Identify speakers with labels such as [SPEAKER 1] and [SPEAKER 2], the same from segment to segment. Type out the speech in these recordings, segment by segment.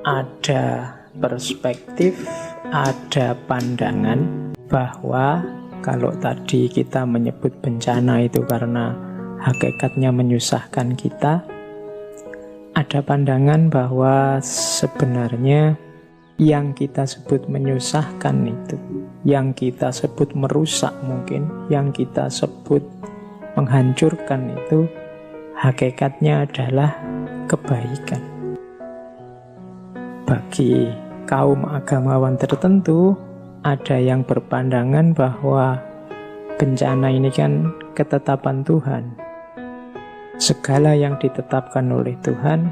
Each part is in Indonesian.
[SPEAKER 1] ada perspektif, ada pandangan bahwa kalau tadi kita menyebut bencana itu karena hakikatnya menyusahkan kita, ada pandangan bahwa sebenarnya yang kita sebut menyusahkan itu, yang kita sebut merusak mungkin, yang kita sebut menghancurkan itu, hakikatnya adalah kebaikan. Bagi kaum agamawan tertentu, ada yang berpandangan bahwa bencana ini kan ketetapan Tuhan. Segala yang ditetapkan oleh Tuhan,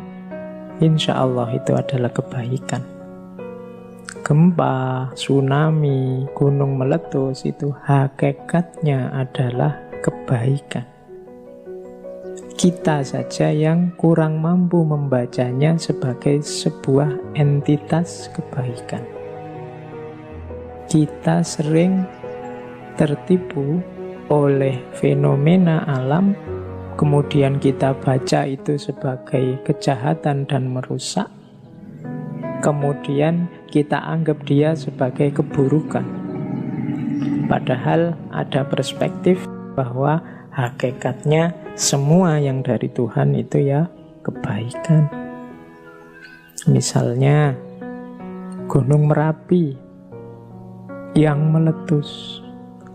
[SPEAKER 1] insya Allah itu adalah kebaikan. Gempa, tsunami, gunung meletus itu hakikatnya adalah kebaikan. Kita saja yang kurang mampu membacanya sebagai sebuah entitas kebaikan. Kita sering tertipu oleh fenomena alam, kemudian kita baca itu sebagai kejahatan dan merusak, kemudian kita anggap dia sebagai keburukan. Padahal ada perspektif bahwa hakikatnya semua yang dari Tuhan itu ya kebaikan. Misalnya Gunung Merapi yang meletus.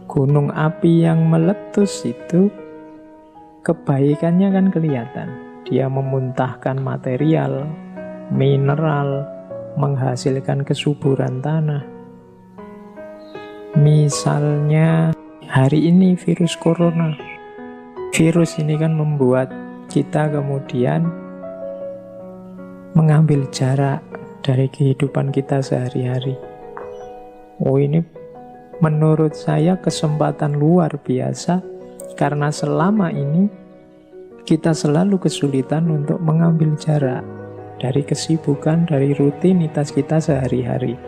[SPEAKER 1] Gunung api yang meletus itu kebaikannya kan kelihatan. Dia memuntahkan material, mineral, menghasilkan kesuburan tanah. Misalnya hari ini virus corona. Virus ini kan membuat kita kemudian mengambil jarak dari kehidupan kita sehari-hari. Oh, ini menurut saya kesempatan luar biasa, karena selama ini kita selalu kesulitan untuk mengambil jarak dari kesibukan, dari rutinitas kita sehari-hari.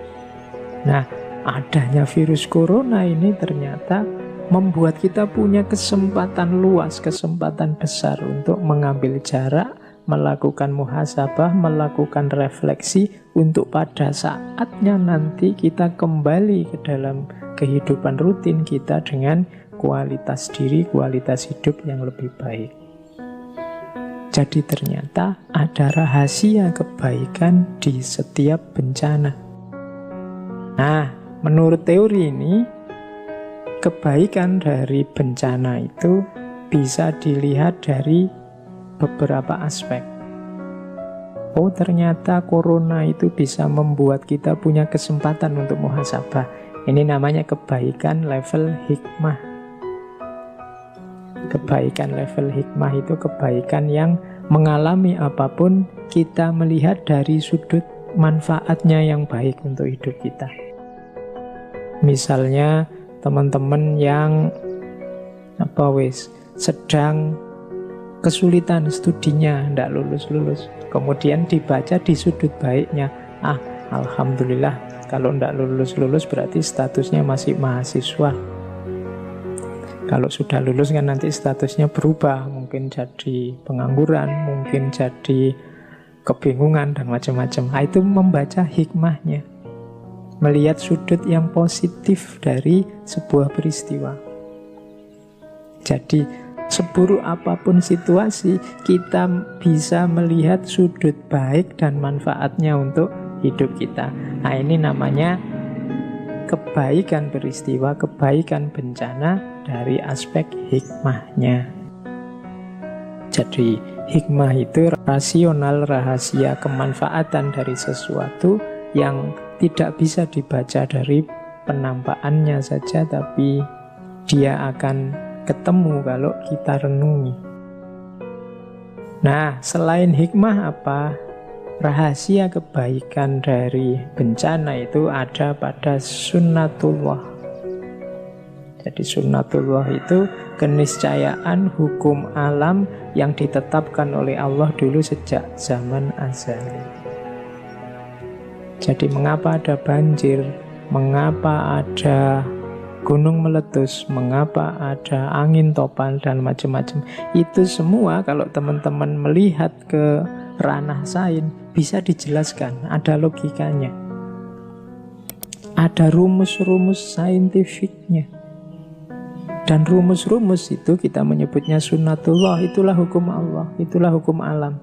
[SPEAKER 1] Nah, adanya virus corona ini ternyata membuat kita punya kesempatan luas, kesempatan besar untuk mengambil jarak, melakukan muhasabah, melakukan refleksi, untuk pada saatnya nanti kita kembali ke dalam kehidupan rutin kita dengan kualitas diri, kualitas hidup yang lebih baik. Jadi ternyata ada rahasia kebaikan di setiap bencana. Nah, menurut teori ini, kebaikan dari bencana itu bisa dilihat dari beberapa aspek. Oh, ternyata corona itu bisa membuat kita punya kesempatan untuk muhasabah. Ini namanya kebaikan level hikmah. Kebaikan level hikmah itu kebaikan yang mengalami apapun, kita melihat dari sudut manfaatnya yang baik untuk hidup kita. Misalnya teman-teman yang sedang kesulitan studinya, tidak lulus-lulus, kemudian dibaca di sudut baiknya, alhamdulillah, kalau tidak lulus-lulus berarti statusnya masih mahasiswa. Kalau sudah lulus kan nanti statusnya berubah, mungkin jadi pengangguran, mungkin jadi kebingungan dan macam-macam. Itu membaca hikmahnya, melihat sudut yang positif dari sebuah peristiwa. Jadi seburuk apapun situasi, kita bisa melihat sudut baik dan manfaatnya untuk hidup kita. Nah, ini namanya kebaikan peristiwa, kebaikan bencana dari aspek hikmahnya. Jadi hikmah itu rasional, rahasia kemanfaatan dari sesuatu yang tidak bisa dibaca dari penampakannya saja, tapi dia akan ketemu kalau kita renungi. Nah, selain hikmah apa? Rahasia kebaikan dari bencana itu ada pada sunnatullah. Jadi sunnatullah itu keniscayaan hukum alam yang ditetapkan oleh Allah dulu sejak zaman azali. Jadi mengapa ada banjir, mengapa ada gunung meletus, mengapa ada angin topan dan macam-macam, itu semua kalau teman-teman melihat ke ranah sains, bisa dijelaskan, ada logikanya. Ada rumus-rumus saintifiknya. Dan rumus-rumus itu kita menyebutnya sunnatullah, itulah hukum Allah, itulah hukum alam.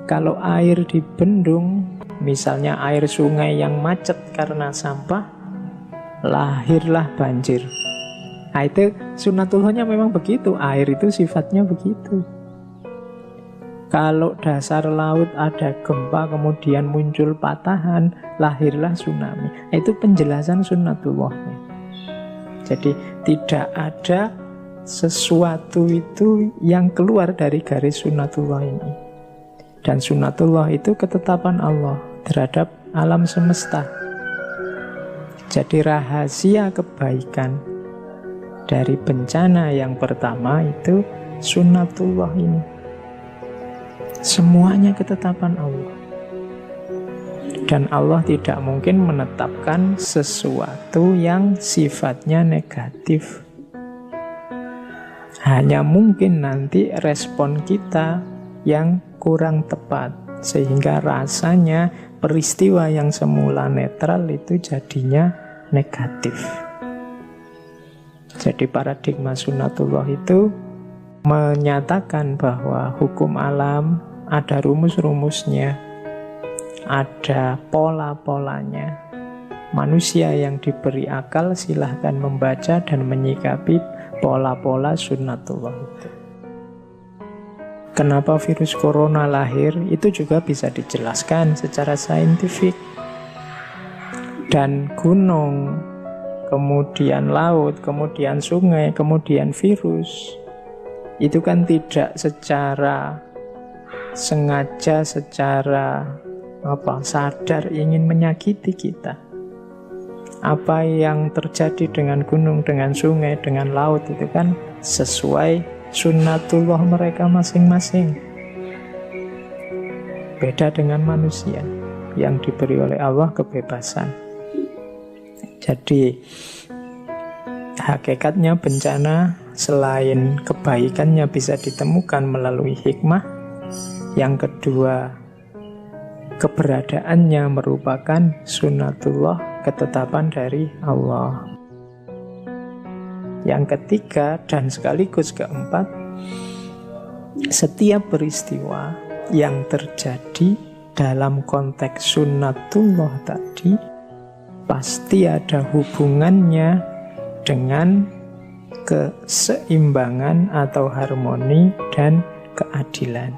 [SPEAKER 1] Kalau air di bendung, misalnya air sungai yang macet karena sampah, lahirlah banjir. Nah, itu sunnatullahnya memang begitu, air itu sifatnya begitu. Kalau dasar laut ada gempa kemudian muncul patahan, lahirlah tsunami. Itu penjelasan sunnatullahnya. Jadi tidak ada sesuatu itu yang keluar dari garis sunnatullah ini. Dan sunnatullah itu ketetapan Allah terhadap alam semesta. Jadi rahasia kebaikan dari bencana yang pertama itu sunnatullah ini. Semuanya ketetapan Allah. Dan Allah tidak mungkin menetapkan sesuatu yang sifatnya negatif. Hanya mungkin nanti respon kita yang kurang tepat, sehingga rasanya peristiwa yang semula netral itu jadinya negatif. Jadi paradigma sunnatullah itu menyatakan bahwa hukum alam ada rumus-rumusnya, ada pola-polanya. Manusia yang diberi akal silahkan membaca dan menyikapi pola-pola sunnatullah itu. Kenapa virus corona lahir, itu juga bisa dijelaskan secara saintifik. Dan gunung, kemudian laut, kemudian sungai, kemudian virus, itu kan tidak secara sengaja, secara sadar ingin menyakiti kita. Apa yang terjadi dengan gunung, dengan sungai, dengan laut itu kan sesuai sunnatullah mereka masing-masing. Beda dengan manusia yang diberi oleh Allah kebebasan. Jadi hakikatnya bencana selain kebaikannya bisa ditemukan melalui hikmah, yang kedua keberadaannya merupakan sunnatullah, ketetapan dari Allah. Yang ketiga dan sekaligus keempat, setiap peristiwa yang terjadi dalam konteks sunnatullah tadi pasti ada hubungannya dengan keseimbangan atau harmoni dan keadilan.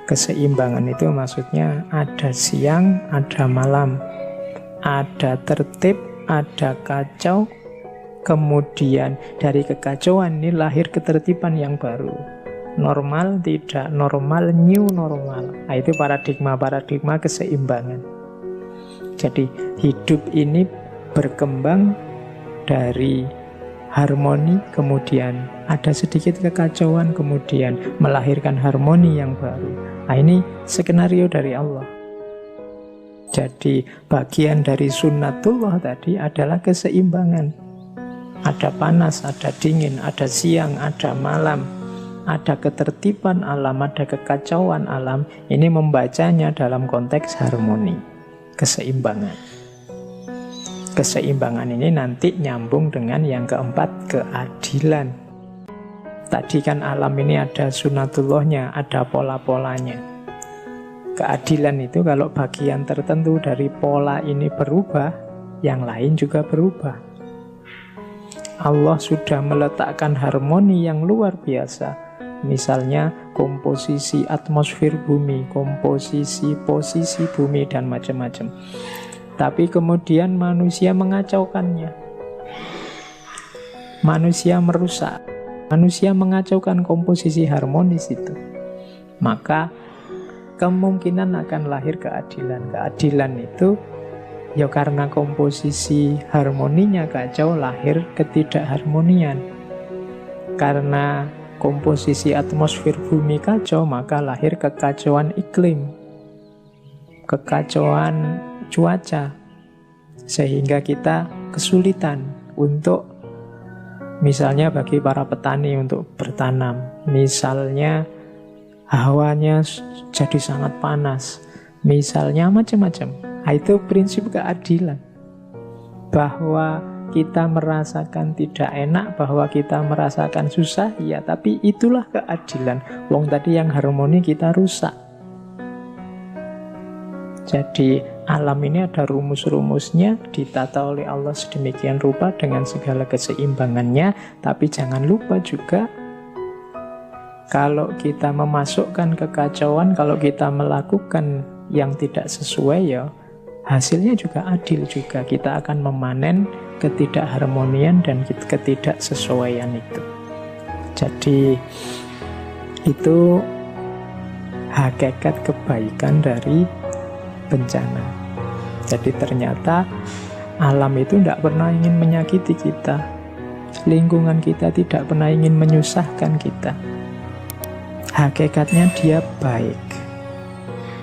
[SPEAKER 1] Keseimbangan itu maksudnya ada siang, ada malam, ada tertib, ada kacau, kemudian dari kekacauan ini lahir ketertiban yang baru. Normal, tidak normal, new normal. Nah, itu paradigma keseimbangan. Jadi hidup ini berkembang dari harmoni, kemudian ada sedikit kekacauan, kemudian melahirkan harmoni yang baru. Nah, ini skenario dari Allah. Jadi bagian dari sunnatullah tadi adalah keseimbangan. Ada panas, ada dingin, ada siang, ada malam, ada ketertiban alam, ada kekacauan alam. Ini membacanya dalam konteks harmoni, keseimbangan. Keseimbangan ini nanti nyambung dengan yang keempat, keadilan. Tadi kan alam ini ada sunnatullahnya, ada pola-polanya. Keadilan itu kalau bagian tertentu dari pola ini berubah, yang lain juga berubah. Allah sudah meletakkan harmoni yang luar biasa. Misalnya komposisi atmosfer bumi, komposisi posisi bumi, dan macam-macam. Tapi kemudian manusia mengacaukannya. Manusia merusak. Manusia mengacaukan komposisi harmonis itu. Maka kemungkinan akan lahir keadilan. Keadilan itu ya karena komposisi harmoninya kacau, lahir ketidakharmonian. Karena komposisi atmosfer bumi kacau, maka lahir kekacauan iklim, kekacauan cuaca, sehingga kita kesulitan untuk, misalnya bagi para petani untuk bertanam, misalnya hawanya jadi sangat panas. Misalnya macam-macam. Itu prinsip keadilan. Bahwa kita merasakan tidak enak, bahwa kita merasakan susah, ya, tapi itulah keadilan. Wong tadi yang harmoni kita rusak. Jadi alam ini ada rumus-rumusnya, ditata oleh Allah sedemikian rupa dengan segala keseimbangannya. Tapi jangan lupa juga, kalau kita memasukkan kekacauan, kalau kita melakukan yang tidak sesuai, ya hasilnya juga adil juga. Kita akan memanen ketidakharmonian dan ketidaksesuaian itu. Jadi itu hakikat kebaikan dari bencana. Jadi ternyata alam itu tidak pernah ingin menyakiti kita. Lingkungan kita tidak pernah ingin menyusahkan kita. Hakikatnya dia baik.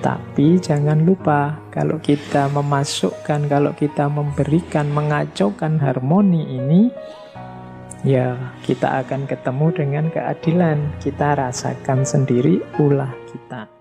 [SPEAKER 1] Tapi jangan lupa, kalau kita memasukkan, kalau kita memberikan, mengacaukan harmoni ini, ya kita akan ketemu dengan keadilan. Kita rasakan sendiri ulah kita.